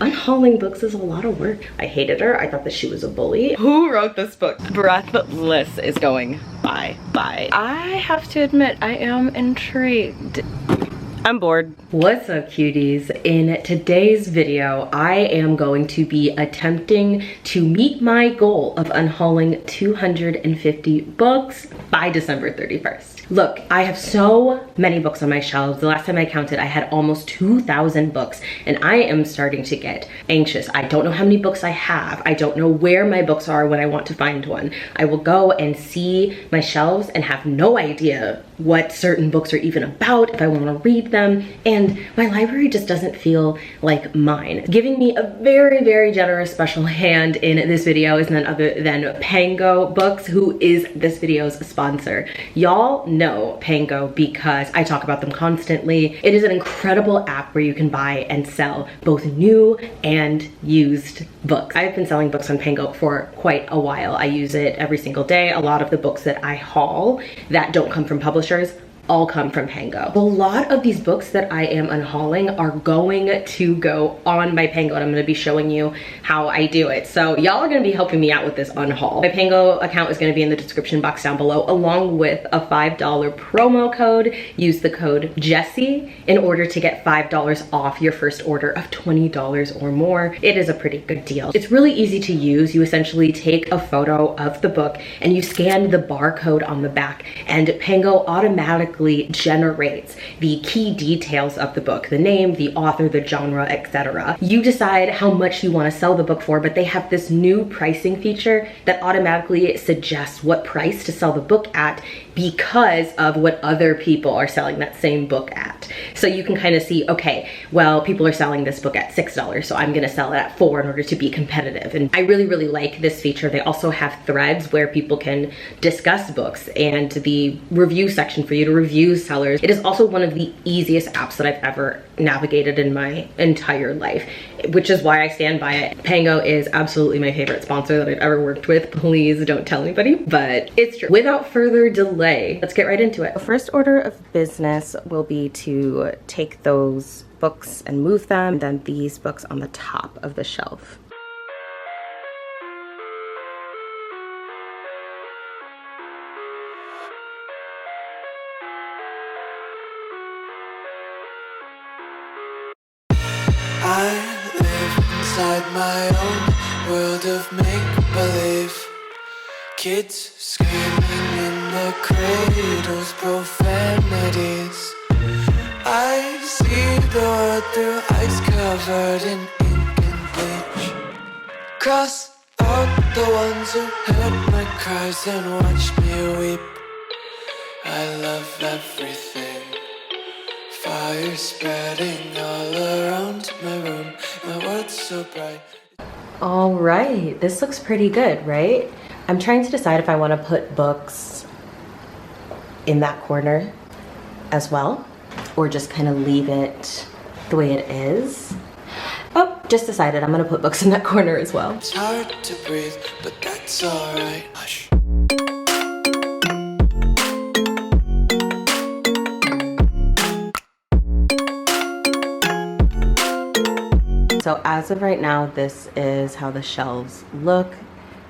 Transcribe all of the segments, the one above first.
Unhauling Books is a lot of work. I hated her. I thought that she was a bully. Who wrote this book? Breathless is going bye. I have to admit, I am intrigued. I'm bored. What's up, cuties? In today's video, I am going to be attempting to meet my goal of unhauling 250 books by December 31st. Look, I have so many books on my shelves. The last time I counted, I had almost 2,000 books, and I am starting to get anxious. I don't know how many books I have. I don't know where my books are when I want to find one. I will go and see my shelves and have no idea what certain books are even about, if I want to read them, and my library just doesn't feel like mine. Giving me a very, very generous special hand in this video is none other than Pango Books, who is this video's sponsor. Y'all know Pango because I talk about them constantly. It is an incredible app where you can buy and sell both new and used books. I've been selling books on Pango for quite a while. I use it every single day. A lot of the books that I haul that don't come from publishers all come from Pango. A lot of these books that I am unhauling are going to go on my Pango, and I'm gonna be showing you how I do it. So y'all are gonna be helping me out with this unhaul. My Pango account is gonna be in the description box down below, along with a $5 promo code. Use the code Jesse in order to get $5 off your first order of $20 or more. It is a pretty good deal. It's really easy to use. You essentially take a photo of the book and you scan the barcode on the back, and Pango automatically generates the key details of the book, the name, the author, the genre, etc. You decide how much you want to sell the book for, but they have this new pricing feature that automatically suggests what price to sell the book at because of what other people are selling that same book at. So you can kind of see, okay, well, people are selling this book at $6, so I'm gonna sell it at $4 in order to be competitive. And I really, really like this feature. They also have threads where people can discuss books and the review section for you to review sellers. It is also one of the easiest apps that I've ever navigated in my entire life, which is why I stand by it. Pango is absolutely my favorite sponsor that I've ever worked with. Please don't tell anybody, but it's true. Without further delay, let's get right into it. The first order of business will be to take those books and move them, and then these books on the top of the shelf. I live inside my own world of make-believe. Kids screaming in their cradles, profanities. I see the world through ice covered in ink and bleach. Cross out the ones who heard my cries and watched me weep. I love everything. Fire spreading all around my room. My world's so bright. All right, this looks pretty good, right? I'm trying to decide if I want to put books in that corner as well, or just kind of leave it the way it is. Oh, just decided I'm gonna put books in that corner as well. It's hard to breathe, but that's alright. Hush. So as of right now, this is how the shelves look.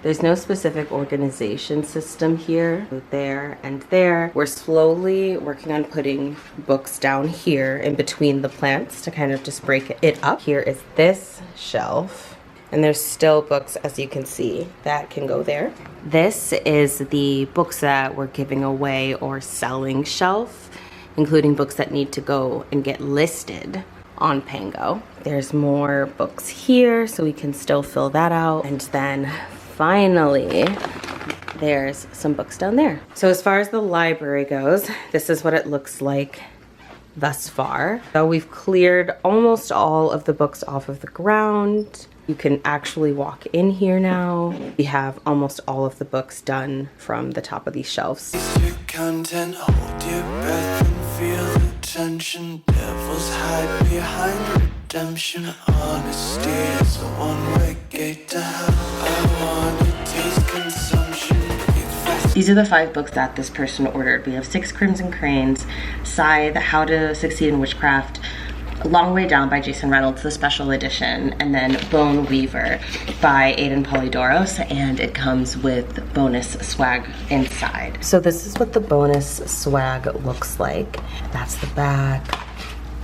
There's no specific organization system here. There and there. We're slowly working on putting books down here in between the plants to kind of just break it up. Here is this shelf, and there's still books, as you can see, that can go there. This is the books that we're giving away or selling shelf, including books that need to go and get listed on Pango. There's more books here, so we can still fill that out. And then finally, there's some books down there. So as far as the library goes, this is what it looks like thus far. So we've cleared almost all of the books off of the ground. You can actually walk in here now. We have almost all of the books done from the top of these shelves. Your content, hold your breath and feel the tension. Devils hide behind redemption. Honesty is a one-way gate to hell. I wanna taste consumption. These are the 5 books that this person ordered. We have 6 Crimson Cranes, Scythe, How to Succeed in Witchcraft, Long Way Down by Jason Reynolds, the special edition, and then Bone Weaver by Aidan Polydoros, and it comes with bonus swag inside. So this is what the bonus swag looks like. That's the back,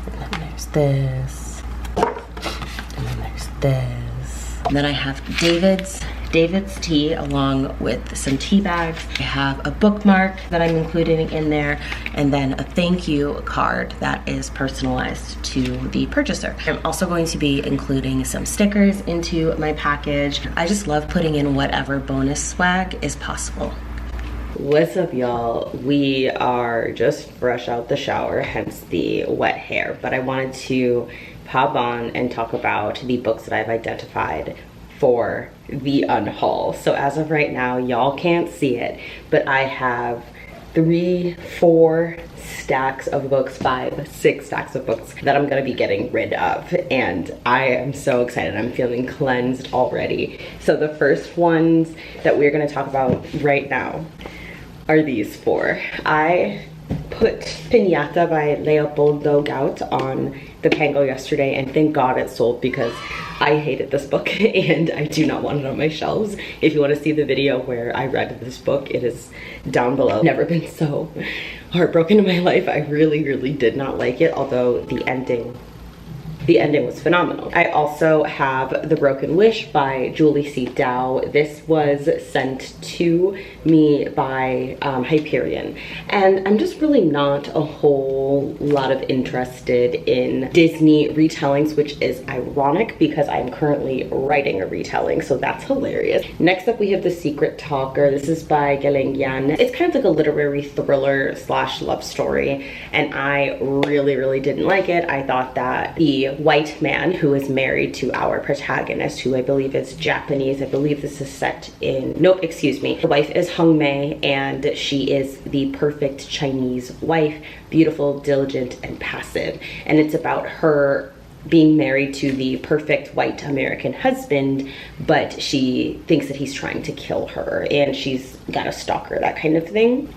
and then there's this, and then there's this. And then I have David's tea along with some tea bags. I have a bookmark that I'm including in there, and then a thank you card that is personalized to the purchaser. I'm also going to be including some stickers into my package. I just love putting in whatever bonus swag is possible. What's up, y'all? We are just fresh out the shower, hence the wet hair, but I wanted to pop on and talk about the books that I've identified for the unhaul. So as of right now, y'all can't see it, but I have 3, 4 stacks of books, 5, 6 stacks of books that I'm gonna be getting rid of, and I am so excited. I'm feeling cleansed already. So the first ones that we're gonna talk about right now are these 4. I put Piñata by Leopoldo Gaut on the Pango yesterday, and thank God it sold because I hated this book and I do not want it on my shelves. If you want to see the video where I read this book, it is down below. Never been so heartbroken in my life. I really did not like it, although the ending was phenomenal. I also have The Broken Wish by Julie C. Dow. This was sent to me by Hyperion, and I'm just really not a whole lot of interested in Disney retellings, which is ironic because I'm currently writing a retelling, so that's hilarious. Next up, we have The Secret Talker. This is by Geleng Yan. It's kind of like a literary thriller / love story, and I really didn't like it. I thought that the white man who is married to our protagonist, who I believe is Japanese, I believe this is set in, nope, excuse me. The wife is Hung Mei, and she is the perfect Chinese wife, beautiful, diligent, and passive. And it's about her being married to the perfect white American husband, but she thinks that he's trying to kill her, and she's got a stalker, that kind of thing.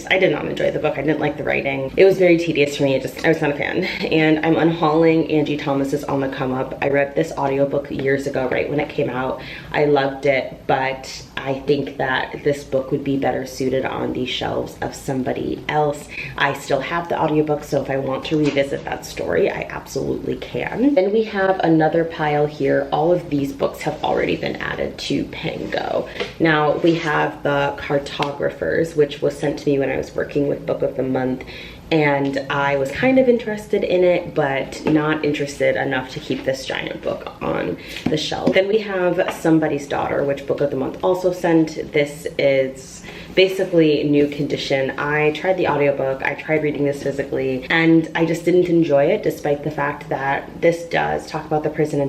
I did not enjoy the book. I didn't like the writing. It was very tedious for me. I was not a fan. And I'm unhauling Angie Thomas's On the Come Up. I read this audiobook years ago, right when it came out. I loved it, but I think that this book would be better suited on the shelves of somebody else. I still have the audiobook, so if I want to revisit that story, I absolutely can. Then we have another pile here. All of these books have already been added to Pango. Now we have The Cartographers, which was sent to me when I was working with Book of the Month, and I was kind of interested in it, but not interested enough to keep this giant book on the shelf. Then we have Somebody's Daughter, which Book of the Month also sent. This is basically new condition. I tried the audiobook, I tried reading this physically, and I just didn't enjoy it, despite the fact that this does talk about the prison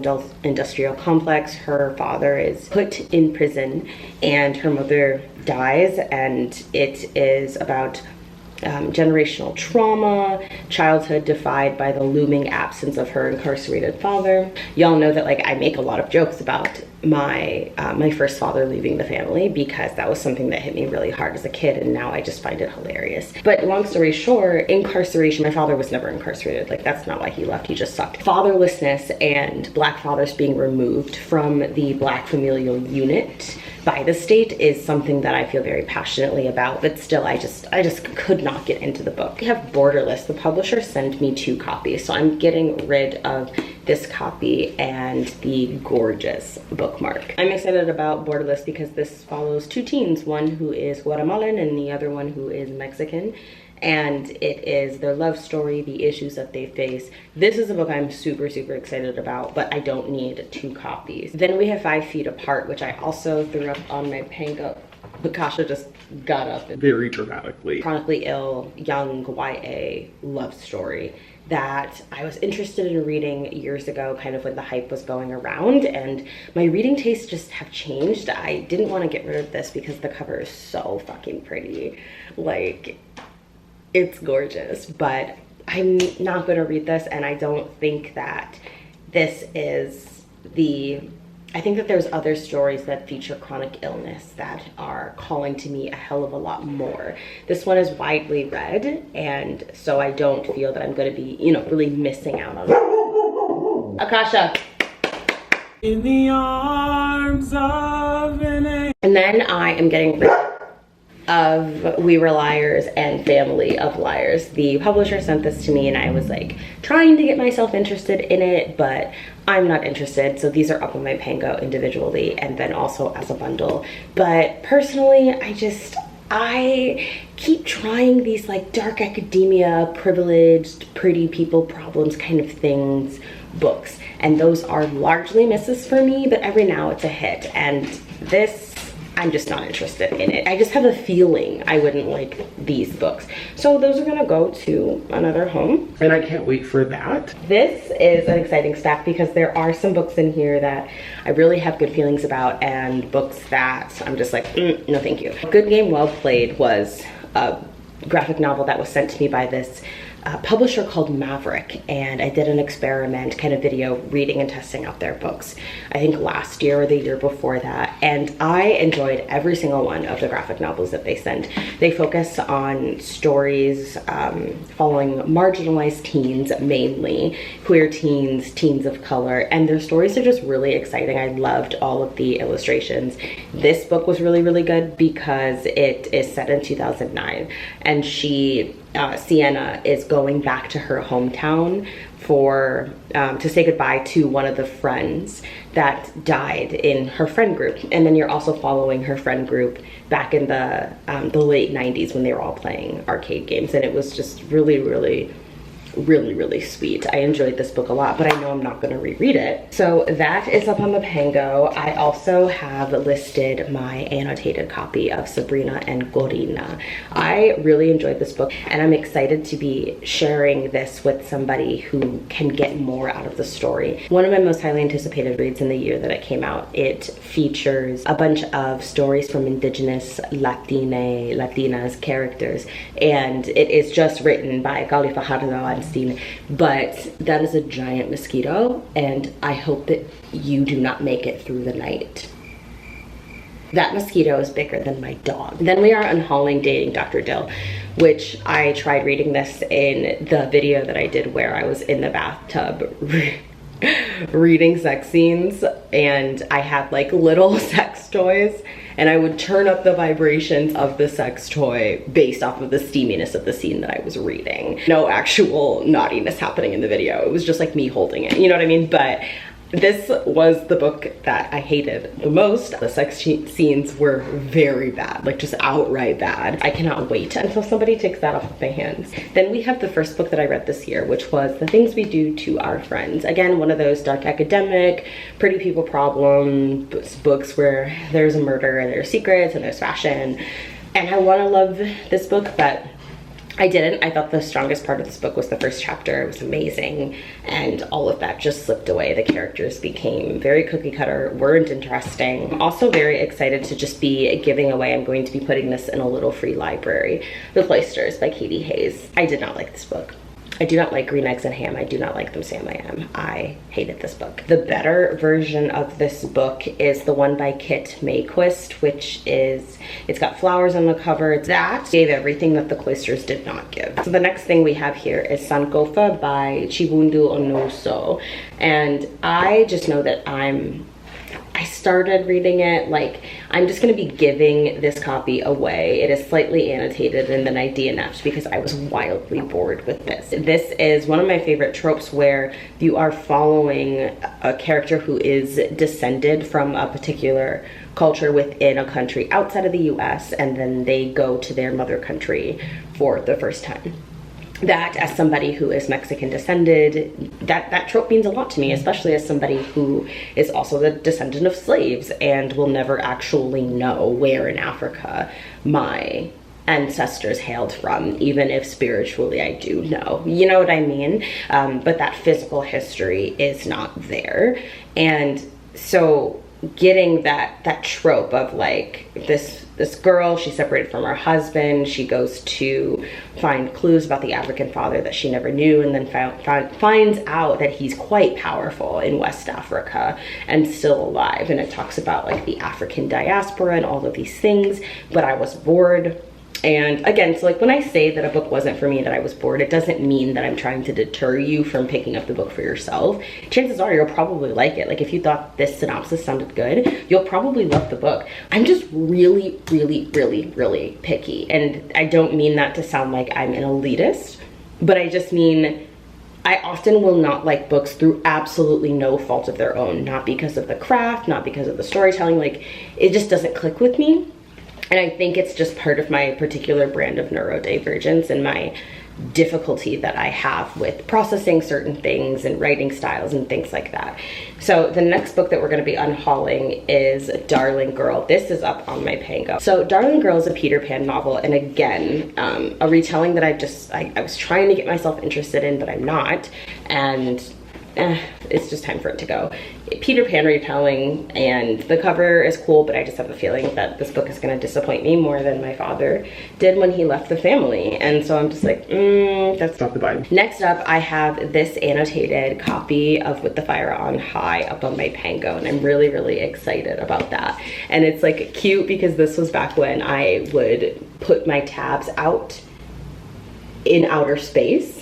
industrial complex. Her father is put in prison and her mother dies, and it is about generational trauma, childhood defied by the looming absence of her incarcerated father. Y'all know that, like, I make a lot of jokes about my first father leaving the family, because that was something that hit me really hard as a kid, and now I just find it hilarious. But long story short, incarceration, my father was never incarcerated. Like, that's not why he left, he just sucked. Fatherlessness and black fathers being removed from the black familial unit by the state is something that I feel very passionately about, but still I just could not get into the book. We have Borderless. The publisher sent me 2 copies, so I'm getting rid of this copy and the gorgeous bookmark. I'm excited about Borderless because this follows 2 teens, one who is Guatemalan and the other one who is Mexican. And it is their love story, the issues that they face. This is a book I'm super excited about, but I don't need 2 copies. Then we have 5 Feet Apart, which I also threw up on my Pango. Bakasha just got up. Very dramatically. Chronically ill, young YA love story that I was interested in reading years ago, kind of when the hype was going around, and my reading tastes just have changed. I didn't want to get rid of this because the cover is so fucking pretty. Like, it's gorgeous, but I'm not going to read this, and I don't think that this is the I think that there's other stories that feature chronic illness that are calling to me a hell of a lot more. This one is widely read, and so I don't feel that I'm going to be, you know, really missing out on it. Akasha. In the arms of an angel. And then I am getting rid of We Were Liars and Family of Liars. The publisher sent this to me and I was like trying to get myself interested in it, but I'm not interested. So these are up on my Pango individually and then also as a bundle. But personally, I keep trying these like dark academia, privileged, pretty people problems kind of things books. And those are largely misses for me, but every now it's a hit. And this, I'm just not interested in it. I just have a feeling I wouldn't like these books. So those are gonna go to another home. And I can't wait for that. This is an exciting stack because there are some books in here that I really have good feelings about and books that I'm just like, no thank you. Good Game Well Played was a graphic novel that was sent to me by this publisher called Maverick, and I did an experiment kind of video reading and testing out their books, I think last year or the year before that, and I enjoyed every single one of the graphic novels that they sent. They focus on stories following marginalized teens, mainly queer teens, teens of color, and their stories are just really exciting. I loved all of the illustrations. This book was really, really good because it is set in 2009, and Sienna is going back to her hometown for to say goodbye to one of the friends that died in her friend group. And then you're also following her friend group back in the late 90s when they were all playing arcade games, and it was just really, really, really, really sweet. I enjoyed this book a lot, but I know I'm not going to reread it. So that is up on the Pango. I also have listed my annotated copy of Sabrina and Corina. I really enjoyed this book, and I'm excited to be sharing this with somebody who can get more out of the story. One of my most highly anticipated reads in the year that it came out. It features a bunch of stories from indigenous Latinas characters, and it is just written by Gali Fajardo, but that is a giant mosquito, and I hope that you do not make it through the night. That mosquito is bigger than my dog. Then we are unhauling Dating Dr. Dill, which I tried reading this in the video that I did where I was in the bathtub reading sex scenes, and I had like little sex toys, and I would turn up the vibrations of the sex toy based off of the steaminess of the scene that I was reading. No actual naughtiness happening in the video. It was just like me holding it, you know what I mean? But this was the book that I hated the most. The sex scenes were very bad, like just outright bad. I cannot wait until somebody takes that off of my hands. Then we have the first book that I read this year, which was The Things We Do to Our Friends. Again, one of those dark academic, pretty people problem books where there's a murder and there's secrets and there's fashion. And I want to love this book, but I didn't. I thought the strongest part of this book was the first chapter. It was amazing, and all of that just slipped away. The characters became very cookie cutter, weren't interesting. I'm also very excited to just be giving away. I'm going to be putting this in a little free library. The Cloisters by Katie Hayes. I did not like this book. I do not like Green Eggs and Ham. I do not like them, Sam I Am. I hated this book. The better version of this book is the one by Kit Mayquist, which is, it's got flowers on the cover. That gave everything that The Cloisters did not give. So the next thing we have here is Sankofa by Chibundu Onoso. And I just know that I started reading it, like, I'm just gonna be giving this copy away. It is slightly annotated and then I DNF'd because I was wildly bored with this. This is one of my favorite tropes where you are following a character who is descended from a particular culture within a country outside of the US, and then they go to their mother country for the first time. That, as somebody who is Mexican descended, that trope means a lot to me, especially as somebody who is also the descendant of slaves and will never actually know where in Africa my ancestors hailed from, even if spiritually I do know. You know what I mean? But that physical history is not there. And so getting that trope of like this girl, she's separated from her husband, she goes to find clues about the African father that she never knew, and then finds out that he's quite powerful in West Africa and still alive. And it talks about like the African diaspora and all of these things, but I was bored. And again, so like when I say that a book wasn't for me, that I was bored, it doesn't mean that I'm trying to deter you from picking up the book for yourself. Chances are you'll probably like it. Like if you thought this synopsis sounded good, you'll probably love the book. I'm just really, really, really, really picky. And I don't mean that to sound like I'm an elitist, but I just mean I often will not like books through absolutely no fault of their own. Not because of the craft, not because of the storytelling, like it just doesn't click with me. And I think it's just part of my particular brand of neurodivergence and my difficulty that I have with processing certain things and writing styles and things like that. So the next book that we're going to be unhauling is Darling Girl. This is up on my Pango. So Darling Girl is a Peter Pan novel, and again, a retelling that I was trying to get myself interested in, but I'm not. And it's just time for it to go. Peter Pan retelling, and the cover is cool, but I just have a feeling that this book is going to disappoint me more than my father did when he left the family. And so I'm just like, that's not the vibe. Next up, I have this annotated copy of With the Fire on High up on my Pango, and I'm really, really excited about that. And it's like cute because this was back when I would put my tabs out in outer space.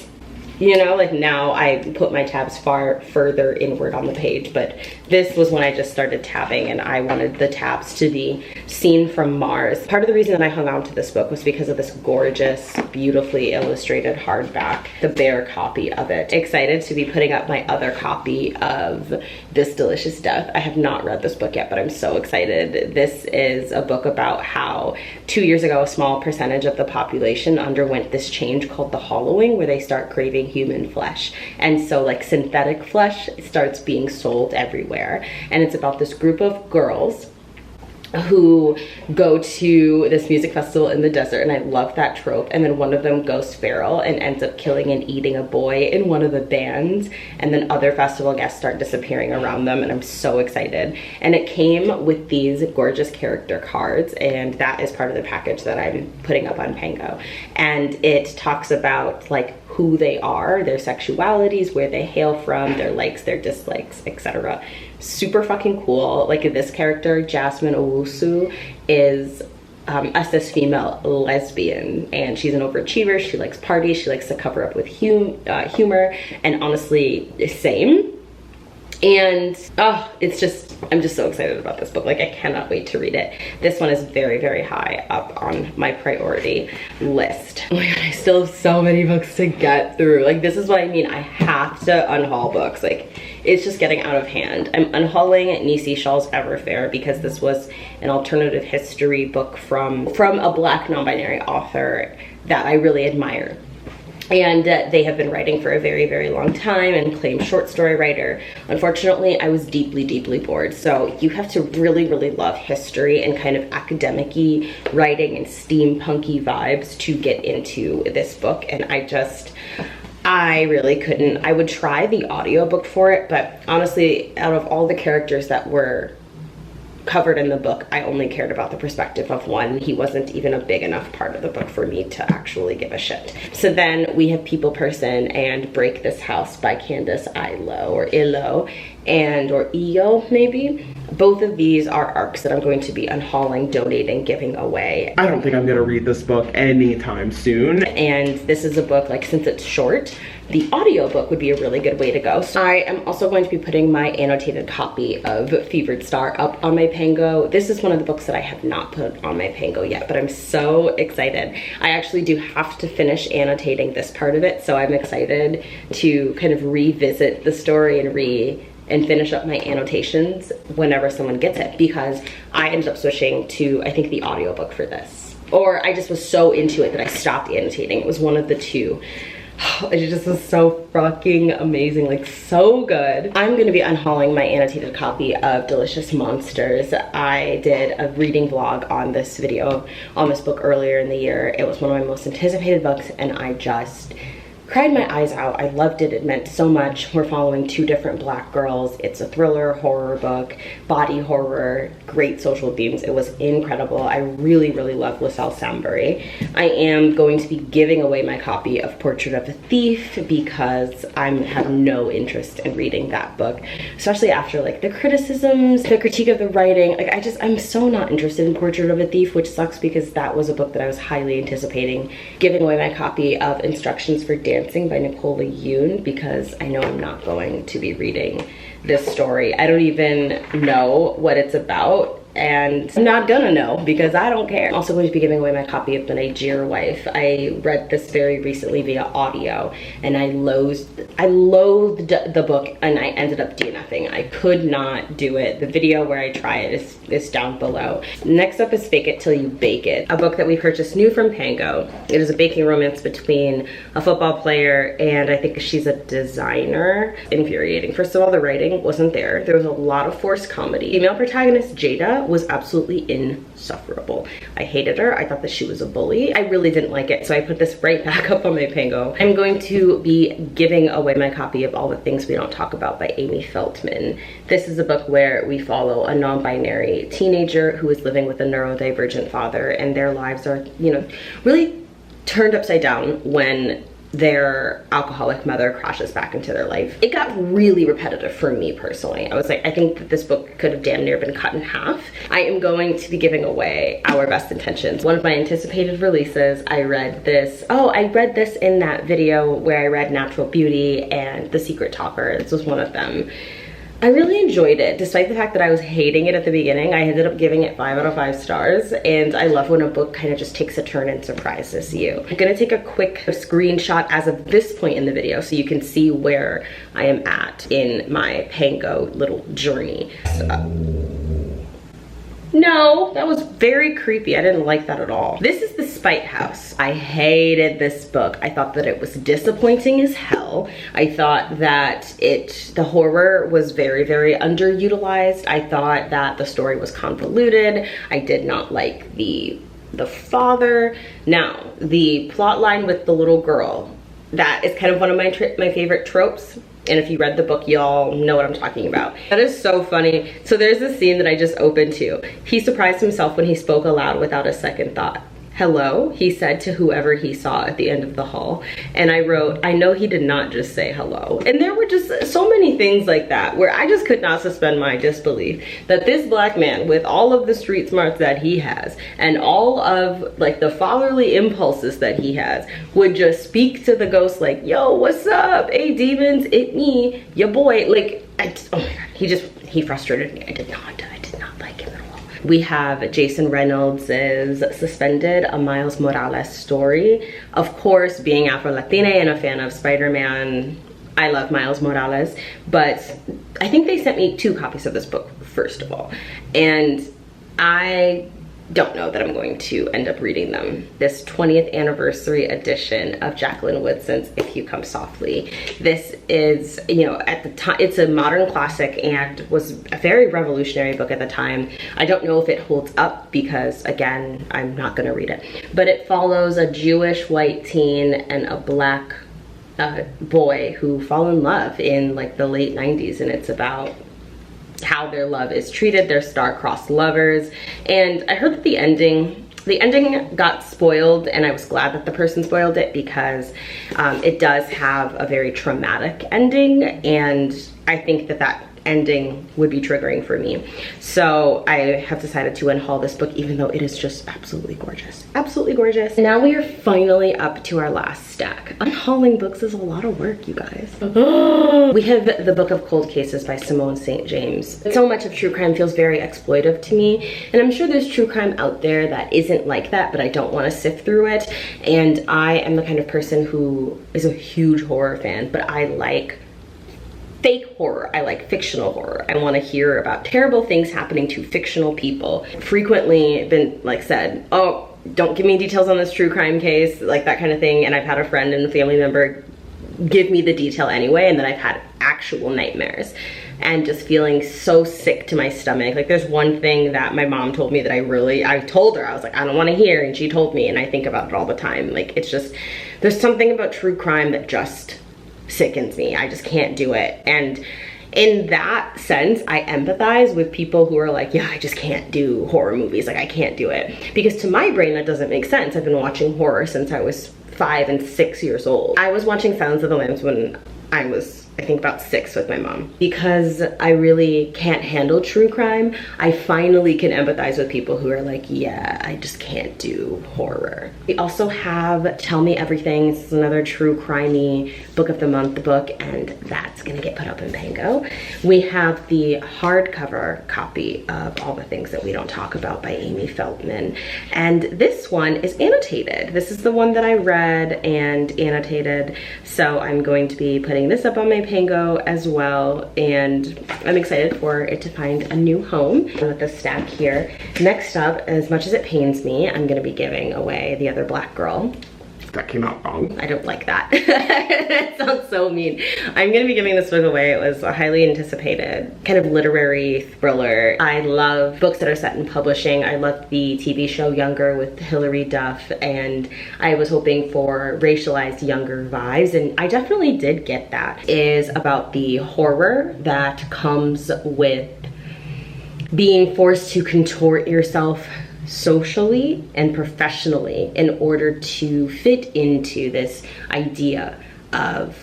You know, like now I put my tabs far further inward on the page, but this was when I just started tabbing and I wanted the tabs to be seen from Mars. Part of the reason that I hung on to this book was because of this gorgeous, beautifully illustrated hardback, the bare copy of it. Excited to be putting up my other copy of This Delicious Death. I have not read this book yet, but I'm so excited. This is a book about how 2 years ago, a small percentage of the population underwent this change called the hollowing, where they start craving human flesh, and so like synthetic flesh starts being sold everywhere. And it's about this group of girls who go to this music festival in the desert, and I love that trope, and then one of them goes feral and ends up killing and eating a boy in one of the bands, and then other festival guests start disappearing around them, and I'm so excited. And it came with these gorgeous character cards, and that is part of the package that I'm putting up on Pango. And it talks about like who they are, their sexualities, where they hail from, their likes, their dislikes, etc. Super fucking cool. Like this character, Jasmine Owusu, is a cis female lesbian, and she's an overachiever. She likes parties, she likes to cover up with humor, and honestly, same. And it's just, I'm just so excited about this book. Like I cannot wait to read it. This one is very, very high up on my priority list. Oh my god, I still have so many books to get through. Like this is what I mean, I have to unhaul books. Like it's just getting out of hand. I'm unhauling Nisi Shaw's Everfair because this was an alternative history book from a Black non-binary author that I really admire. And they have been writing for a very, very long time and claimed short story writer. Unfortunately, I was deeply, deeply bored. So you have to really, really love history and kind of academic-y writing and steampunky vibes to get into this book. And I really couldn't. I would try the audiobook for it, but honestly, out of all the characters that were covered in the book, I only cared about the perspective of one. He wasn't even a big enough part of the book for me to actually give a shit. So then we have People Person and Break This House by Candace Ilo, or Ilo, or Iyo maybe. Both of these are arcs that I'm going to be unhauling, donating, giving away. I don't think I'm gonna read this book anytime soon. And this is a book, like since it's short, the audiobook would be a really good way to go. So I am also going to be putting my annotated copy of Fevered Star up on my Pango. This is one of the books that I have not put on my Pango yet, but I'm so excited. I actually do have to finish annotating this part of it, so I'm excited to kind of revisit the story and finish up my annotations whenever someone gets it, because I ended up switching to, I think, the audiobook for this. Or I just was so into it that I stopped annotating. It was one of the two. It just was so fucking amazing, like so good. I'm gonna be unhauling my annotated copy of Delicious Monsters. I did a reading vlog on this book earlier in the year. It was one of my most anticipated books, and I just Cried my eyes out. I loved it. It meant so much. We're following two different Black girls. It's a thriller horror book, body horror, great social themes. It was incredible. I really, really love LaSalle Sambury. I am going to be giving away my copy of Portrait of a Thief because I have no interest in reading that book, especially after like the criticisms, the critique of the writing. Like I'm so not interested in Portrait of a Thief, which sucks because that was a book that I was highly anticipating giving away my copy of Instructions for Dancing by Nicola Yoon, because I know I'm not going to be reading this story. I don't even know what it's about, and I'm not gonna know because I don't care. I'm also going to be giving away my copy of The Niger Wife. I read this very recently via audio, and I loathed the book, and I ended up DNFing. I could not do it. The video where I try it is down below. Next up is Fake It Till You Bake It, a book that we purchased new from Pango. It is a baking romance between a football player and I think she's a designer. Infuriating. First of all, the writing wasn't there. There was a lot of forced comedy. Female protagonist Jada was absolutely insufferable. I hated her. I thought that she was a bully. I really didn't like it, so I put this right back up on my Pango. I'm going to be giving away my copy of All the Things We Don't Talk About by Amy Feltman. This is a book where we follow a non-binary teenager who is living with a neurodivergent father, and their lives are, you know, really turned upside down when their alcoholic mother crashes back into their life. It got really repetitive for me personally. I was like, I think that this book could have damn near been cut in half. I am going to be giving away Our Best Intentions, one of my anticipated releases. I read this in that video where I read Natural Beauty and The Secret Talker. This was one of them. I really enjoyed it, despite the fact that I was hating it at the beginning. I ended up giving it 5 out of 5 stars, and I love when a book kind of just takes a turn and surprises you. I'm gonna take a quick screenshot as of this point in the video so you can see where I am at in my Pango little journey. No, that was very creepy. I didn't like that at all. This is The Spite House. I hated this book. I thought that it was disappointing as hell. I thought that the horror was very, very underutilized. I thought that the story was convoluted. I did not like the father. Now, the plot line with the little girl, that is kind of one of my favorite tropes. And if you read the book, y'all know what I'm talking about. That is so funny. So there's this scene that I just opened to. He surprised himself when he spoke aloud without a second thought. Hello, he said to whoever he saw at the end of the hall. And I wrote, I know he did not just say hello. And there were just so many things like that where I just could not suspend my disbelief that this Black man, with all of the street smarts that he has and all of like the fatherly impulses that he has, would just speak to the ghost like, yo, what's up? Hey demons, it me, your boy. Like, oh my God, he frustrated me. I did not like him at all. We have Jason Reynolds' Suspended, a Miles Morales story. Of course, being Afro-Latina and a fan of Spider-Man, I love Miles Morales, but I think they sent me 2 copies of this book, first of all. And I don't know that I'm going to end up reading them. This 20th anniversary edition of Jacqueline Woodson's If You Come Softly. This is, you know, at the time, it's a modern classic and was a very revolutionary book at the time. I don't know if it holds up because, again, I'm not gonna read it. But it follows a Jewish white teen and a Black boy who fall in love in like the late 90s, and it's about how their love is treated. They're star-crossed lovers. And I heard that the ending got spoiled, and I was glad that the person spoiled it because it does have a very traumatic ending, and I think that ending would be triggering for me. So I have decided to unhaul this book, even though it is just absolutely gorgeous. Absolutely gorgeous. Now we are finally up to our last stack. Unhauling books is a lot of work, you guys. We have the Book of Cold Cases by Simone St. James. So much of true crime feels very exploitive to me, and I'm sure there's true crime out there that isn't like that, but I don't want to sift through it. And I am the kind of person who is a huge horror fan, but I like fake horror. I like fictional horror. I want to hear about terrible things happening to fictional people. Frequently been like said, oh, don't give me details on this true crime case, like that kind of thing. And I've had a friend and a family member give me the detail anyway, and then I've had actual nightmares. and just feeling so sick to my stomach. Like there's one thing that my mom told me that I told her, I was like, I don't want to hear, and she told me, and I think about it all the time. Like it's just, there's something about true crime that just sickens me. I just can't do it. And in that sense, I empathize with people who are like, yeah, I just can't do horror movies. Like I can't do it. Because to my brain, that doesn't make sense. I've been watching horror since I was 5 and 6 years old. I was watching Silence of the Lambs when I was, I think, about 6 with my mom. Because I really can't handle true crime, I finally can empathize with people who are like, yeah, I just can't do horror. We also have Tell Me Everything. It's another true crimey book of the month book, and that's gonna get put up in Pango. We have the hardcover copy of All the Things That We Don't Talk About by Amy Feldman. And this one is annotated. This is the one that I read and annotated. So I'm going to be putting this up on my Pango as well, and I'm excited for it to find a new home with this stack here. Next up, as much as it pains me, I'm gonna be giving away The Other Black Girl. That came out wrong. I don't like that. That sounds so mean. I'm gonna be giving this book away. It was a highly anticipated kind of literary thriller. I love books that are set in publishing. I love the TV show Younger with Hilary Duff, and I was hoping for racialized Younger vibes, and I definitely did get that. It is about the horror that comes with being forced to contort yourself socially and professionally in order to fit into this idea of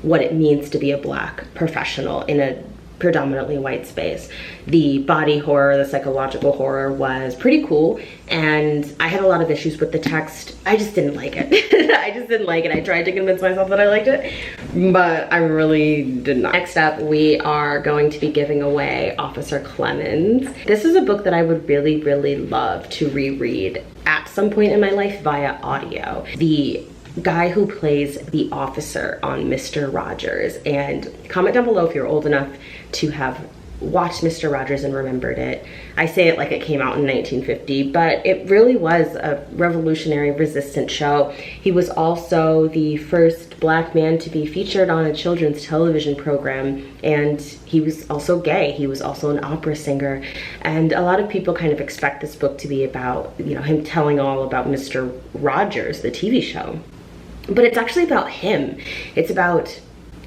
what it means to be a Black professional in a predominantly white space. The body horror, the psychological horror was pretty cool, and I had a lot of issues with the text. I just didn't like it. I just didn't like it. I tried to convince myself that I liked it, but I really did not. Next up, we are going to be giving away Officer Clemens. This is a book that I would really, really love to reread at some point in my life via audio. The guy who plays the officer on Mr. Rogers, and comment down below if you're old enough to have watched Mr. Rogers and remembered it. I say it like it came out in 1950, but it really was a revolutionary resistant show. He was also the first Black man to be featured on a children's television program, and he was also gay. He was also an opera singer, and a lot of people kind of expect this book to be about, you know, him telling all about Mr. Rogers, the TV show. But it's actually about him. It's about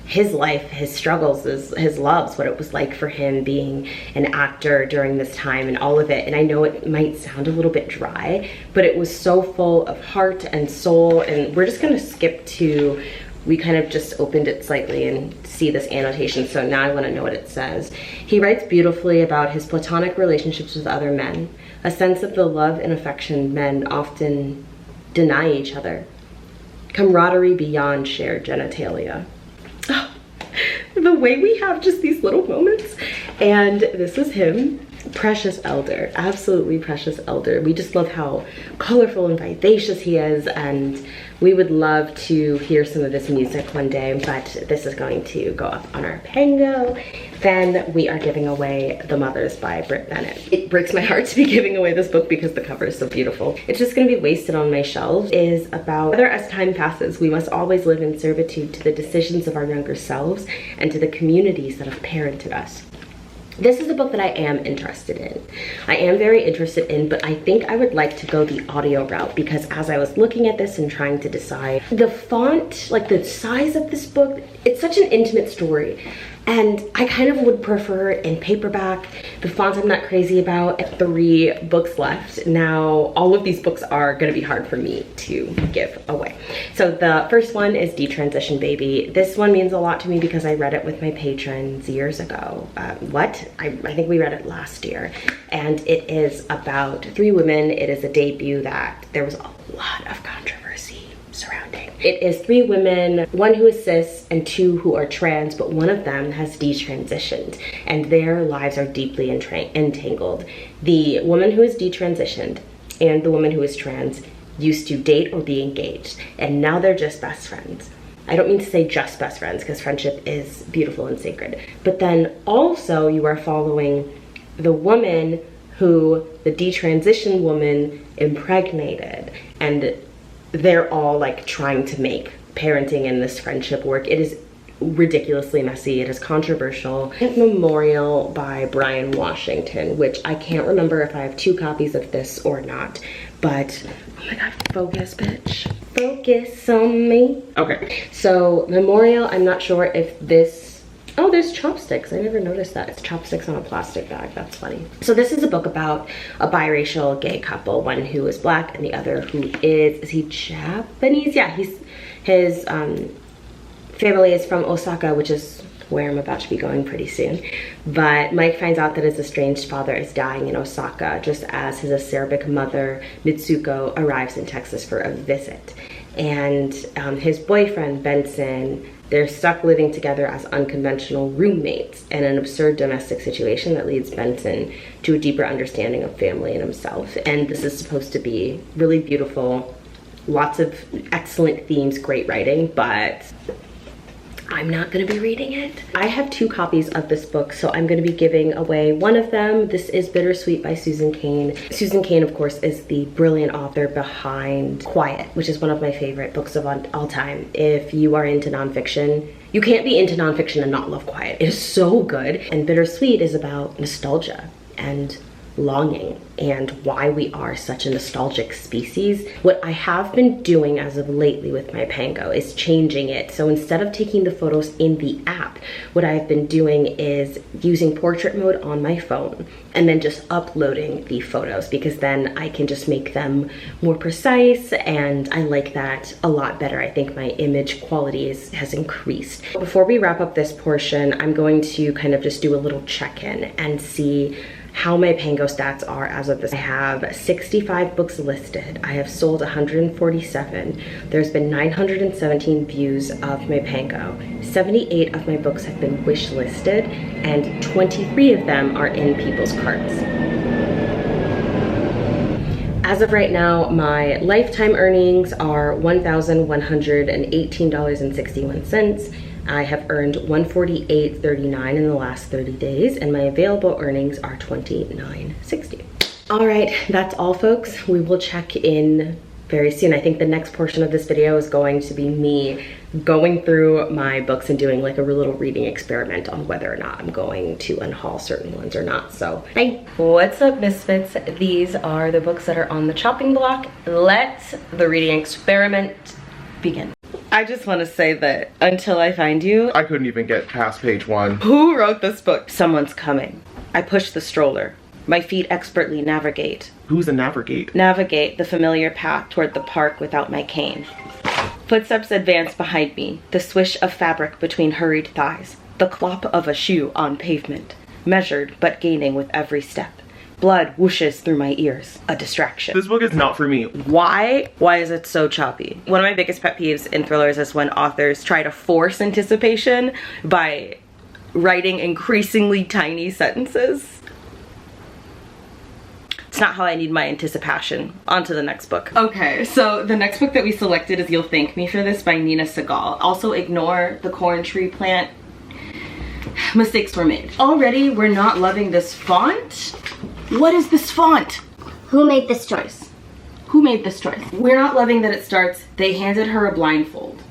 his life, his struggles, his loves, what it was like for him being an actor during this time and all of it. And I know it might sound a little bit dry, but it was so full of heart and soul. And we're just gonna skip to, we kind of just opened it slightly and see this annotation, so now I wanna know what it says. He writes beautifully about his platonic relationships with other men, a sense of the love and affection men often deny each other. Camaraderie beyond shared genitalia. Oh, the way we have just these little moments. And this is him, precious elder, absolutely precious elder. We just love how colorful and vivacious he is, and we would love to hear some of this music one day, but this is going to go up on our Pango. Then we are giving away The Mothers by Britt Bennett. It breaks my heart to be giving away this book because the cover is so beautiful. It's just gonna be wasted on my shelves. It is about whether as time passes, we must always live in servitude to the decisions of our younger selves and to the communities that have parented us. This is a book that I am interested in. I am very interested in, but I think I would like to go the audio route, because as I was looking at this and trying to decide, the font, like the size of this book, it's such an intimate story. And I kind of would prefer it in paperback. The font I'm not crazy about. 3 books left. Now, all of these books are gonna be hard for me to give away. So the first one is Detransition Baby. This one means a lot to me because I read it with my patrons years ago. I think we read it last year. And it is about 3 women. It is a debut that there was a lot of controversy surrounding. It is 3 women, 1 who is cis and 2 who are trans, but one of them has detransitioned and their lives are deeply entangled. The woman who is detransitioned and the woman who is trans used to date or be engaged, and now they're just best friends. I don't mean to say just best friends, because friendship is beautiful and sacred, but then also you are following the woman who the detransition woman impregnated, and they're all like trying to make parenting and this friendship work. It is ridiculously messy. It is controversial. Memorial by Brian Washington, which I can't remember if I have 2 copies of this or not, but oh my god, focus, bitch. Focus on me. Okay, so Memorial, I'm not sure if this, oh, there's chopsticks. I never noticed that. It's chopsticks on a plastic bag. That's funny. So this is a book about a biracial gay couple, one who is black and the other who is he Japanese? Yeah, his family is from Osaka, which is where I'm about to be going pretty soon. But Mike finds out that his estranged father is dying in Osaka, just as his acerbic mother, Mitsuko, arrives in Texas for a visit. And his boyfriend, Benson, they're stuck living together as unconventional roommates in an absurd domestic situation that leads Benson to a deeper understanding of family and himself. And this is supposed to be really beautiful, lots of excellent themes, great writing, but I'm not gonna be reading it. I have 2 copies of this book, so I'm gonna be giving away one of them. This is Bittersweet by Susan Cain. Susan Cain, of course, is the brilliant author behind Quiet, which is one of my favorite books of all time. If you are into nonfiction, you can't be into nonfiction and not love Quiet. It is so good. And Bittersweet is about nostalgia and longing and why we are such a nostalgic species. What I have been doing as of lately with my Pango is changing it. So instead of taking the photos in the app, what I've been doing is using portrait mode on my phone and then just uploading the photos, because then I can just make them more precise, and I like that a lot better. I think my image quality has increased. Before we wrap up this portion, I'm going to kind of just do a little check-in and see how my Pango stats are as of this. I have 65 books listed. I have sold 147. There's been 917 views of my Pango. 78 of my books have been wish listed, and 23 of them are in people's carts. As of right now, my lifetime earnings are $1,118.61. I have earned $148.39 in the last 30 days, and my available earnings are $29.60. All right, that's all, folks. We will check in very soon. I think the next portion of this video is going to be me going through my books and doing like a little reading experiment on whether or not I'm going to unhaul certain ones or not. So, bye. What's up, Misfits? These are the books that are on the chopping block. Let the reading experiment begin. I just want to say that until I find you, I couldn't even get past page 1. Who wrote this book? Someone's coming. I push the stroller. My feet expertly navigate. Who's a navigate? Navigate the familiar path toward the park without my cane. Footsteps advance behind me, the swish of fabric between hurried thighs, the clop of a shoe on pavement, measured but gaining with every step. Blood whooshes through my ears, a distraction. This book is not for me. Why? Why is it so choppy? One of my biggest pet peeves in thrillers is when authors try to force anticipation by writing increasingly tiny sentences. It's not how I need my anticipation. On to the next book. Okay, so the next book that we selected is You'll Thank Me for This by Nina Segal. Also ignore the corn tree plant. Mistakes were made. Already, we're not loving this font. What is this font? Who made this choice? Who made this choice? We're not loving that it starts, they handed her a blindfold.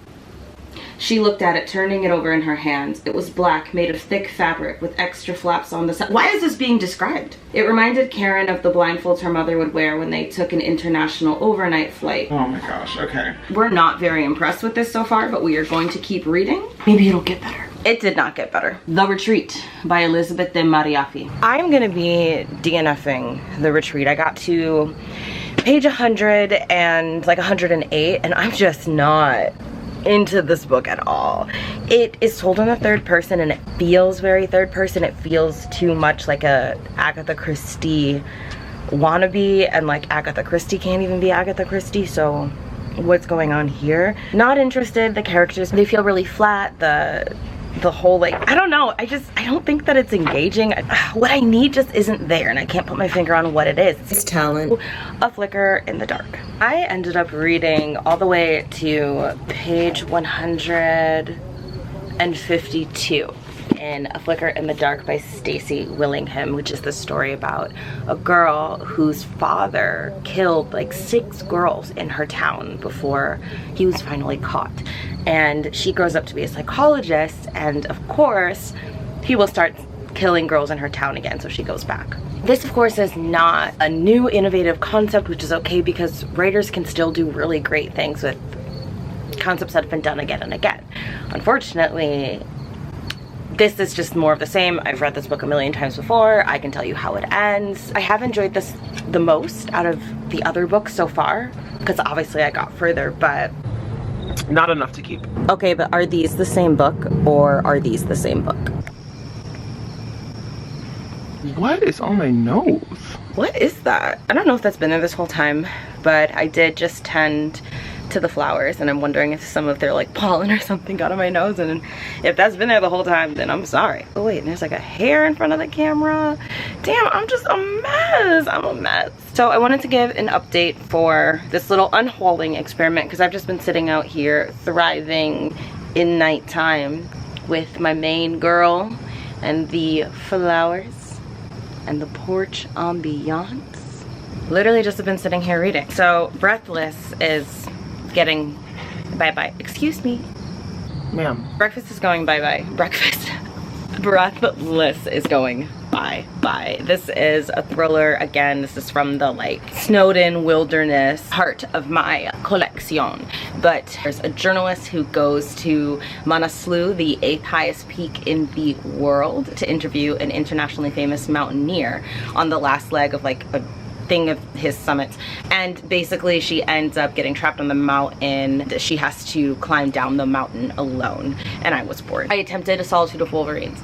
She looked at it, turning it over in her hands. It was black, made of thick fabric with extra flaps on the side. Why is this being described? It reminded Karen of the blindfolds her mother would wear when they took an international overnight flight. Oh my gosh, okay. We're not very impressed with this so far, but we are going to keep reading. Maybe it'll get better. It did not get better. The Retreat by Elizabeth de Mariafi. I'm gonna be DNFing The Retreat. I got to page 100 and like 108, and I'm just not into this book at all. It is told in the third person and it feels very third person. It feels too much like a Agatha Christie wannabe, and like Agatha Christie can't even be Agatha Christie, so what's going on here? Not interested. The characters, they feel really flat. The whole, like, I don't know, I don't think that it's engaging. What I need just isn't there, and I can't put my finger on what it is. It's talent. A flicker in the dark. I ended up reading all the way to page 152, in A Flicker in the Dark by Stacy Willingham, which is the story about a girl whose father killed like 6 girls in her town before he was finally caught. And she grows up to be a psychologist, and of course he will start killing girls in her town again, so she goes back. This, of course, is not a new innovative concept, which is okay because writers can still do really great things with concepts that have been done again and again. Unfortunately, this is just more of the same. I've read this book a million times before. I can tell you how it ends. I have enjoyed this the most out of the other books so far, because obviously I got further, but Not enough to keep. okay, but are these the same book or are these the same book? What is on my nose? What is that? I don't know if that's been there this whole time, but I did just tend to the flowers, and I'm wondering if some of their like pollen or something got on my nose, and if that's been there the whole time, then I'm sorry. Oh wait, and there's like a hair in front of the camera. Damn, I'm just a mess. I'm a mess. So I wanted to give an update for this little unhauling experiment, because I've just been sitting out here thriving in nighttime with my main girl and the flowers and the porch ambiance. Literally just have been sitting here reading. So Breathless is getting bye-bye. Excuse me. Ma'am. Breakfast is going bye-bye. Breakfast. Breathless is going bye-bye. This is a thriller. Again, this is from the like Snowden wilderness heart of my collection. But there's a journalist who goes to Manaslu, the 8th highest peak in the world, to interview an internationally famous mountaineer on the last leg of like a thing of his summits, and basically she ends up getting trapped on the mountain. She has to climb down the mountain alone, and I was bored. I attempted A Solitude of Wolverines.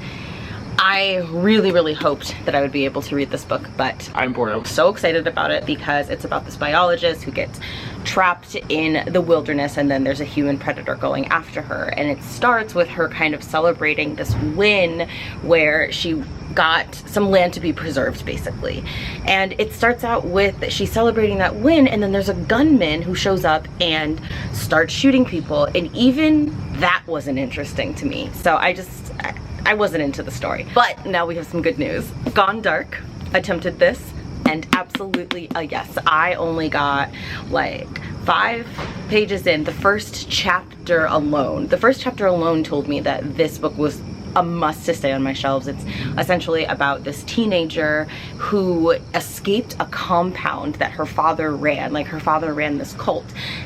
I really hoped that I would be able to read this book, but I'm bored. I'm so excited about it because it's about this biologist who gets trapped in the wilderness, and then there's a human predator going after her, and it starts with her kind of celebrating this win where she got some land to be preserved, basically. And it starts out with she's celebrating that win, and then there's a gunman who shows up and starts shooting people, and even that wasn't interesting to me. So I wasn't into the story. But now we have some good news. Gone Dark attempted this, and absolutely a yes. I only got like 5 pages in. The first chapter alone told me that this book was a must to stay on my shelves. It's essentially about this teenager who escaped a compound that her father ran. Like, her father ran this cult,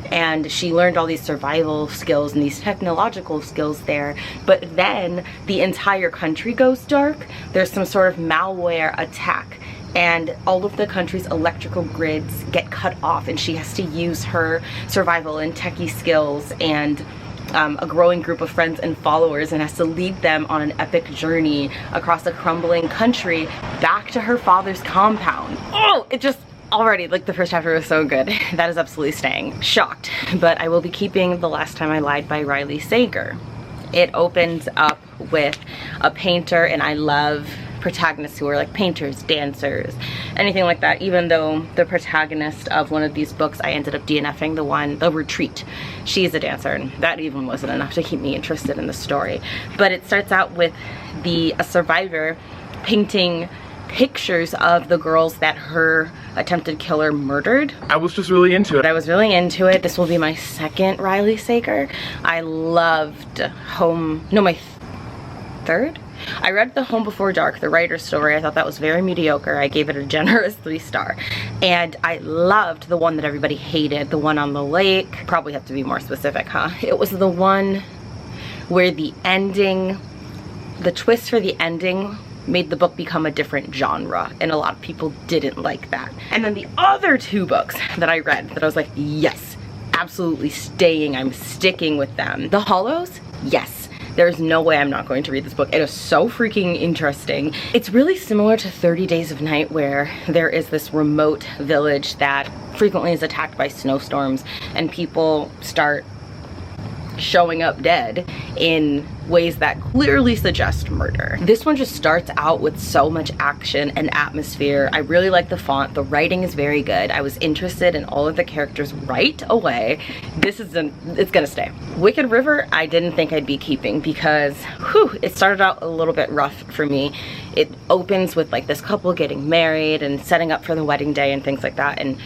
and she learned all these survival skills and these technological skills there, but then the entire country goes dark. There's some sort of malware attack, and all of the country's electrical grids get cut off, and she has to use her survival and techie skills and a growing group of friends and followers, and has to lead them on an epic journey across a crumbling country back to her father's compound. Oh, it just already, like, the first chapter was so good. That is absolutely staying. Shocked, but I will be keeping The Last Time I Lied by Riley Sager. It opens up with a painter, and I love protagonists who are like painters, dancers, anything like that. Even though the protagonist of one of these books, I ended up DNFing the Retreat. She's a dancer, and that even wasn't enough to keep me interested in the story. But it starts out with a survivor painting pictures of the girls that her attempted killer murdered. I was just really into it. I was really into it. This will be my second Riley Sager. I loved my third? I read The Home Before Dark, the writer's story. I thought that was very mediocre. I gave it a generous 3-star. And I loved the one that everybody hated, the one on the lake. Probably have to be more specific, huh? It was the one where the twist for the ending made the book become a different genre, and a lot of people didn't like that. And then the other 2 books that I read that I was like, yes, absolutely staying, I'm sticking with them. The Hollows, yes. There's no way I'm not going to read this book. It is so freaking interesting. It's really similar to 30 Days of Night, where there is this remote village that frequently is attacked by snowstorms, and people start showing up dead in ways that clearly suggest murder. This one just starts out with so much action and atmosphere. I really like the font. The writing is very good. I was interested in all of the characters right away. It's gonna stay. Wicked River, I didn't think I'd be keeping because it started out a little bit rough for me. It opens with like this couple getting married and setting up for the wedding day and things like that, and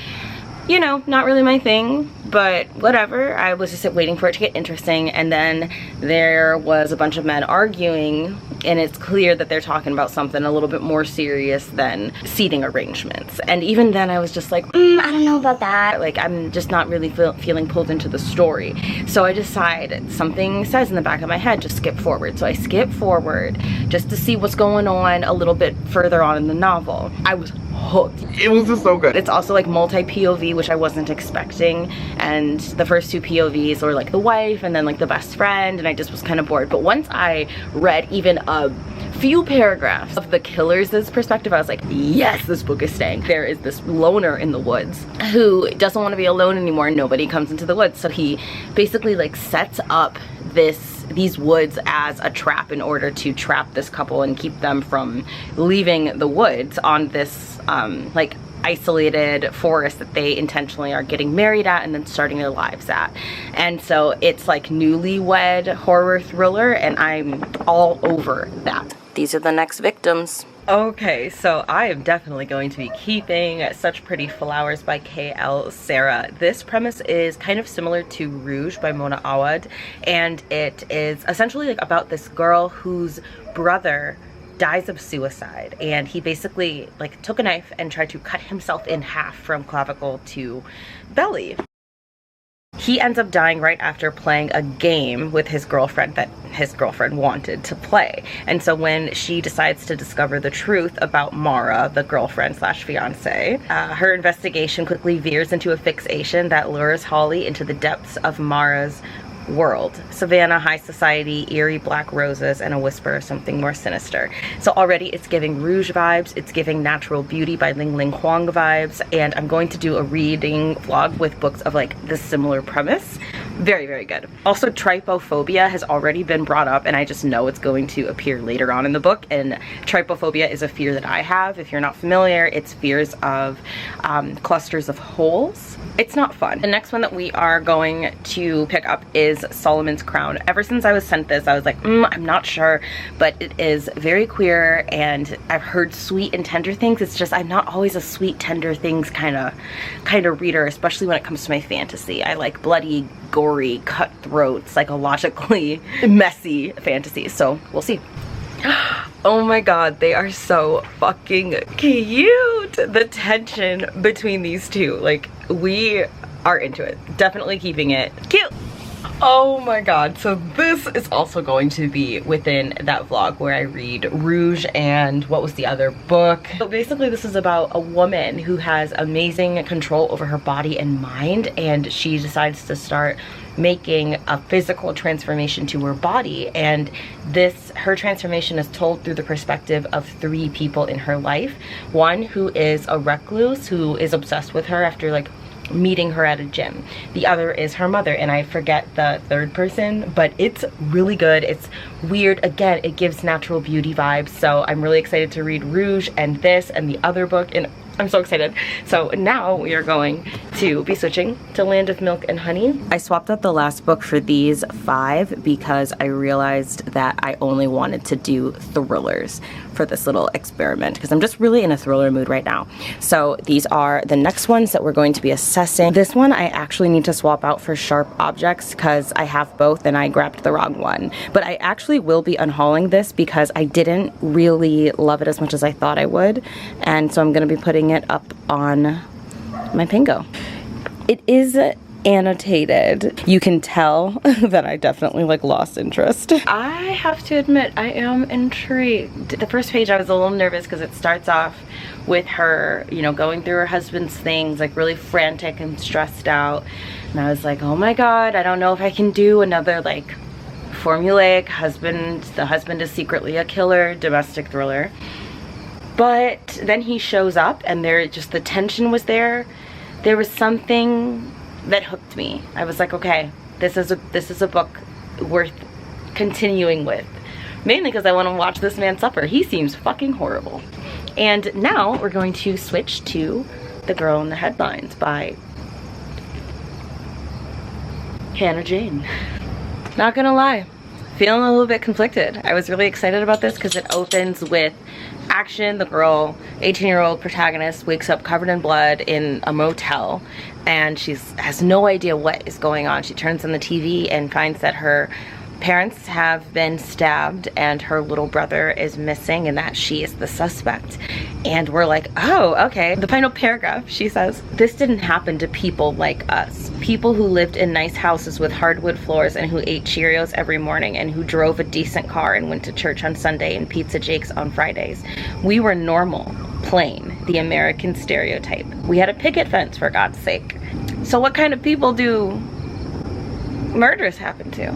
you know, not really my thing, but whatever. I was just waiting for it to get interesting, and then there was a bunch of men arguing, and it's clear that they're talking about something a little bit more serious than seating arrangements. And even then I was just like, I don't know about that. Like, I'm just not really feeling pulled into the story. So I decide, something says in the back of my head, just skip forward. So I skip forward just to see what's going on a little bit further on in the novel. I was hooked. It was just so good. It's also like multi-POV, which I wasn't expecting, and the first two POVs were like the wife and then like the best friend, and I just was kind of bored. But once I read even a few paragraphs of the killer's perspective, I was like, yes, this book is staying. There is this loner in the woods who doesn't want to be alone anymore, and nobody comes into the woods, so he basically like sets up these woods as a trap in order to trap this couple and keep them from leaving the woods on this like isolated forest that they intentionally are getting married at and then starting their lives at. And so it's like newlywed horror thriller, and I'm all over that. These are the next victims. Okay, so I am definitely going to be keeping Such Pretty Flowers by K.L. Sarah. This premise is kind of similar to Rouge by Mona Awad, and it is essentially like about this girl whose brother dies of suicide, and he basically like took a knife and tried to cut himself in half from clavicle to belly. He ends up dying right after playing a game with his girlfriend that his girlfriend wanted to play. And so when she decides to discover the truth about Mara, the girlfriend slash fiance, her investigation quickly veers into a fixation that lures Holly into the depths of Mara's world. Savannah, high society, eerie black roses, and a whisper of something more sinister. So already it's giving Rouge vibes, it's giving Natural Beauty by Ling Ling Huang vibes, and I'm going to do a reading vlog with books of like this similar premise. Very, very good. Also, trypophobia has already been brought up, and I just know it's going to appear later on in the book, and trypophobia is a fear that I have. If you're not familiar, it's fears of clusters of holes. It's not fun. The next one that we are going to pick up is Solomon's Crown. Ever since I was sent this, I was like, I'm not sure, but it is very queer, and I've heard sweet and tender things. It's just I'm not always a sweet, tender things kind of reader, especially when it comes to my fantasy. I like bloody, gory, cutthroat, psychologically messy fantasies, so we'll see. Oh my god, they are so fucking cute. The tension between these two, like, we are into it. Definitely keeping it cute. Oh my god, so this is also going to be within that vlog where I read Rouge and what was the other book. So basically this is about a woman who has amazing control over her body and mind, and she decides to start making a physical transformation to her body, and her transformation is told through the perspective of 3 people in her life. One who is a recluse who is obsessed with her after like meeting her at a gym. The other is her mother, and I forget the third person, but it's really good. It's weird. Again, it gives Natural Beauty vibes, so I'm really excited to read Rouge and this and the other book, and I'm so excited. So now we are going to be switching to Land of Milk and Honey. I swapped out the last book for these 5 because I realized that I only wanted to do thrillers for this little experiment because I'm just really in a thriller mood right now. So these are the next ones that we're going to be assessing. This one I actually need to swap out for Sharp Objects because I have both and I grabbed the wrong one. But I actually will be unhauling this because I didn't really love it as much as I thought I would. And so I'm going to be putting it up on my Pango. It is annotated. You can tell that I definitely like lost interest. I have to admit I am intrigued. The first page I was a little nervous because it starts off with her, you know, going through her husband's things, like really frantic and stressed out, and I was like, oh my god, I don't know if I can do another like formulaic the husband is secretly a killer domestic thriller. But then he shows up, and the tension was there. There was something that hooked me. I was like, okay, this is a book worth continuing with. Mainly because I want to watch this man suffer. He seems fucking horrible. And now we're going to switch to The Girl in the Headlines by Hannah Jane. Not gonna lie, feeling a little bit conflicted. I was really excited about this because it opens with action. The girl, 18-year-old protagonist, wakes up covered in blood in a motel, and she has no idea what is going on. She turns on the TV and finds that her parents have been stabbed and her little brother is missing and that she is the suspect. And we're like, oh, okay. The final paragraph, she says, "This didn't happen to people like us. People who lived in nice houses with hardwood floors and who ate Cheerios every morning and who drove a decent car and went to church on Sunday and Pizza Jake's on Fridays. We were normal, plain, the American stereotype. We had a picket fence, for God's sake." So what kind of people do murders happen to?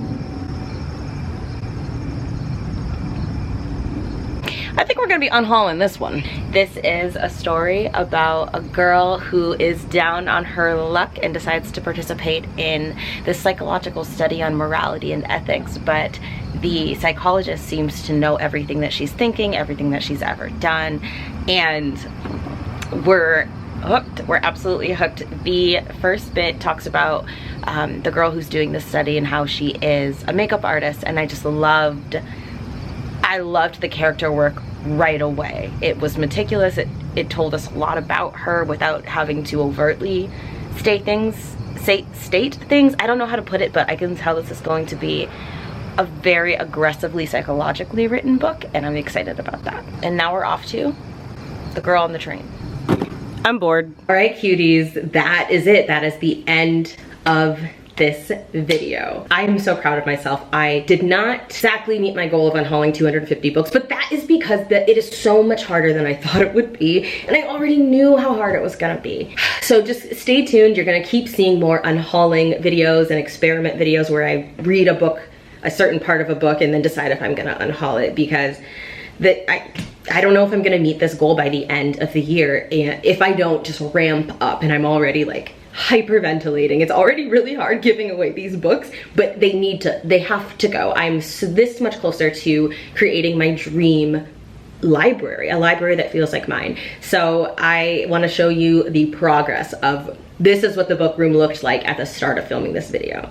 I think we're gonna be unhauling this one. This is a story about a girl who is down on her luck and decides to participate in this psychological study on morality and ethics, but the psychologist seems to know everything that she's thinking, everything that she's ever done, and we're hooked. We're absolutely hooked. The first bit talks about the girl who's doing this study and how she is a makeup artist, and I loved the character work right away. It was meticulous. It told us a lot about her without having to overtly state things. I don't know how to put it, but I can tell this is going to be a very aggressively psychologically written book, and I'm excited about that. And now we're off to The Girl on the Train. I'm bored. All right, cuties, that is it. That is the end of this video. I am so proud of myself. I did not exactly meet my goal of unhauling 250 books, but that is because it is so much harder than I thought it would be, and I already knew how hard it was gonna be. So just stay tuned. You're gonna keep seeing more unhauling videos and experiment videos where I read a book, a certain part of a book, and then decide if I'm gonna unhaul it, because I don't know if I'm gonna meet this goal by the end of the year, and if I don't just ramp up, and I'm already like hyperventilating. It's already really hard giving away these books, but they have to go. I'm this much closer to creating my dream library, a library that feels like mine. So I want to show you the progress of this is what the book room looked like at the start of filming this video.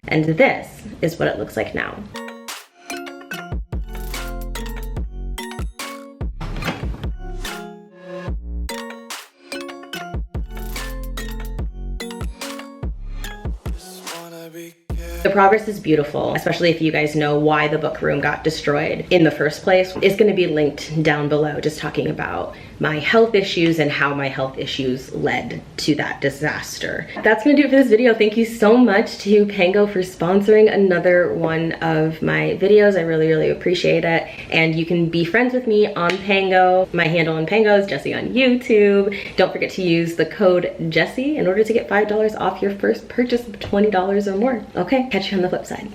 And this is what it looks like now. The progress is beautiful, especially if you guys know why the book room got destroyed in the first place. It's going to be linked down below, just talking about my health issues and how my health issues led to that disaster. That's gonna do it for this video. Thank you so much to Pango for sponsoring another one of my videos. I really, really appreciate it. And you can be friends with me on Pango. My handle on Pango is Jesse on YouTube. Don't forget to use the code Jesse in order to get $5 off your first purchase of $20 or more. Okay, catch you on the flip side.